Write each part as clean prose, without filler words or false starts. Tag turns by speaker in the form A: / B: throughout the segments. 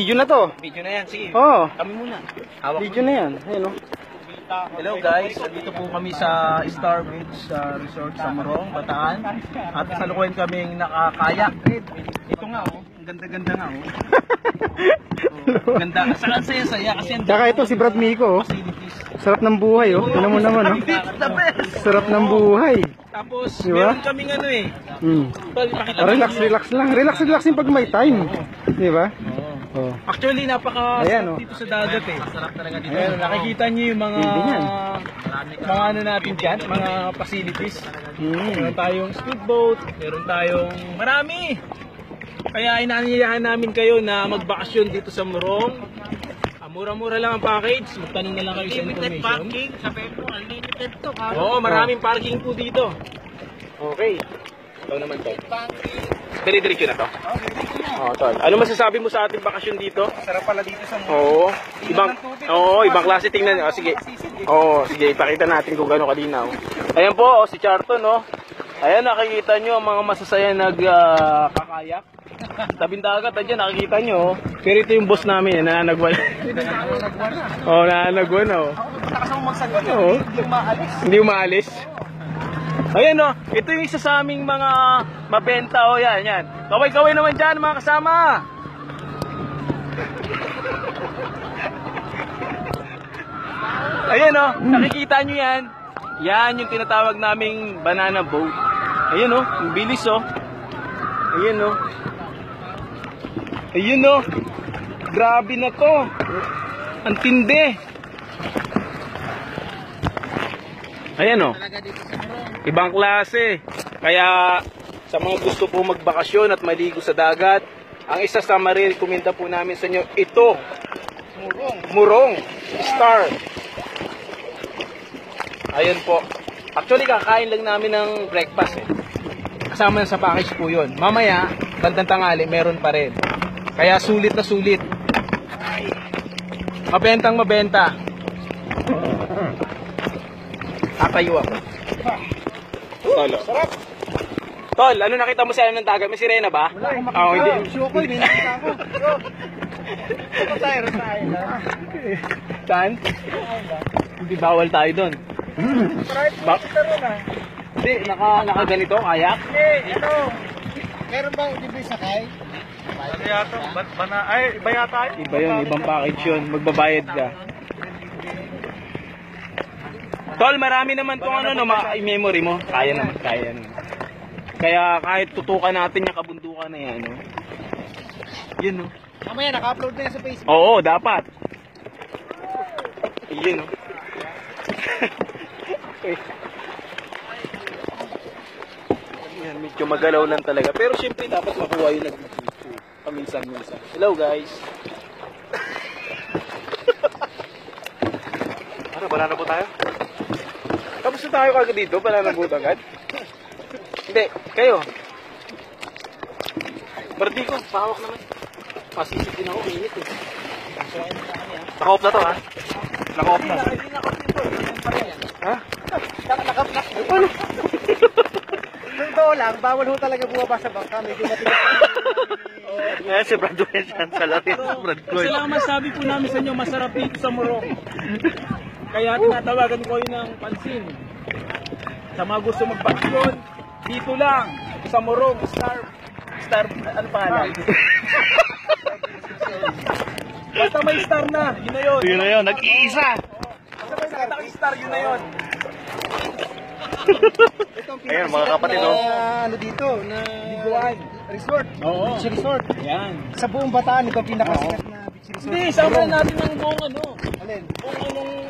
A: Video na to.
B: Video na yan, sige.
A: Oo.
B: Kami muna. Hawak
A: Video na yan. Ayun o.
B: Hello guys, dito po kami sa Star Beach Resort sa Morong, Bataan. At salukuyan kaming nakakayak. Ito nga oh, ang ganda-ganda nga oh. Ganda, saan saya-saya kasi ang
A: Tsaka ito si Brad Miko.
B: facilities.
A: Sarap ng buhay oh. Ano mo naman oh.
B: The best!
A: Sarap ng buhay.
B: Tapos,
A: Diba?
B: meron kaming ano eh.
A: Hmm.
B: Pakita
A: Relax, relax lang. Relax, relax yung pag may time. Di ba? Oh.
B: Actually,
A: Ayan,
B: napaka-sarap
A: oh.
B: dito sa dagat eh. Masarap talaga dito.
A: Ayan,
B: Nakikita niyo yung mga ano natin dyan, mga facilities. Meron tayong speedboat, meron tayong marami. Kaya inanyayahan namin kayo na magbakasyon dito sa Morong. Mura-mura lang ang package. Magtanong na lang kayo sa information. Unlimited parking. Sabi po, unlimited to. Oo, maraming parking po dito. Okay. Ito naman to. Dire-diretso na to. Oh, tol. Ano masasabi mo sa ating bakasyon dito? Sarap pala dito sa Morong. Ibang klase tingnan. Oh, sige. Sige, ipakita natin kung gaano kalinaw. Ayan po, si Charton, no. Ayan, nakikita nyo ang mga masasaya nagkakayak. Tabing dagat, ayan, nakikita nyo. Pero ito yung boss namin, nananagwan. Nananagwan, Hindi umaalis. Ayan ito yung isa sa aming mga mabenta yan. Kaway-kaway naman dyan mga kasama. Ayan nakikita nyo yan. Yan yung tinatawag naming banana boat. Ayan ang bilis Ayan Ayun grabe na to. Ang tindi. Ayan ibang klase. Kaya sa mga gusto po magbakasyon at maligo sa dagat, ang isa sa marirekomenda po namin sa inyo, ito. Morong Star. Ayun po. Actually kakain lang namin ng breakfast Kasama sa package po yun. Mamaya, bandang tanghali, meron pa rin. Kaya sulit na sulit. Mabentang mabenta. Tatayo ako. Tol. Tol, ano nakita mo sa ilalim ng dagat? May sirena ba?
A: Wala akong makita.
B: Hindi.
A: Shukoy, may nakita ako.
B: Saan? Hindi bawal tayo doon. Hindi, nakaganito, kayak?
A: Meron bang libre sakay?
B: Iba yata. Iba yun, ibang package yun. Magbabayad ka. Tol, marami naman itong memory mo. Kaya naman. Kaya kahit tutukan natin yung kabundukan na yan. Yun
A: Mamaya, naka-upload na yan sa Facebook.
B: Oo, dapat. Yun Yan, medyo magalaw lang talaga. Pero syempre dapat makuha yung paminsan-minsan. Hello guys. Banana po tayo? Tapos na tayo kagad dito, banana po agad? Hindi, kayo. Bardi ko, pahawak naman. Pasisip din ako, init Naka-off na to ha? Naka-off na. Ha? Ano?
A: Totoo lang, bawal ho talaga bumaba sa bangka. Medyo matigas.
B: Ngayon si Brad Dwight yan sa latin.
C: Salamat sabi po namin sa inyo, masarap dito sa Morong. Kaya tinatawagan ko yun ng pansin. Sa mga gusto magbakasyon, dito lang, sa Morong, Star, ano pangalan? Basta may star na, yun na yun.
B: Yun na yun, nag-iisa.
C: Basta may nakaka-star, yun na yun.
B: Ayan mga kapatid
A: Ano dito, na
C: Liguan.
A: resort.
C: Oo.
A: Beach resort.
C: Yan.
A: Sa buong Bataan, ito ang pinakasikat na beach resort.
C: Hindi, sama natin ng buong
A: Alin?
C: buong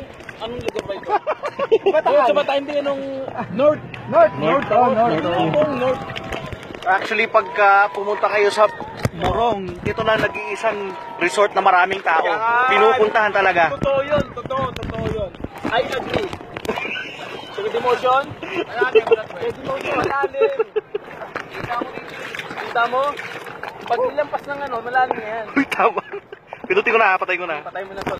C: anong lugar ba ito?
A: Bataan.
C: Sa Bataan, hindi North.
A: North.
C: North. Buong North.
B: Actually, pagka pumunta kayo sa Morong, dito lang nag-iisang resort na maraming tao. Pinupuntahan talaga.
C: Totoo yun. I agree. Sige, demotion. Malalim. Kita mo? Pag nilampas ng malalim na yan.
B: Uy, tama. Pinutin ko na, patay ko na.
C: Patay mo na to.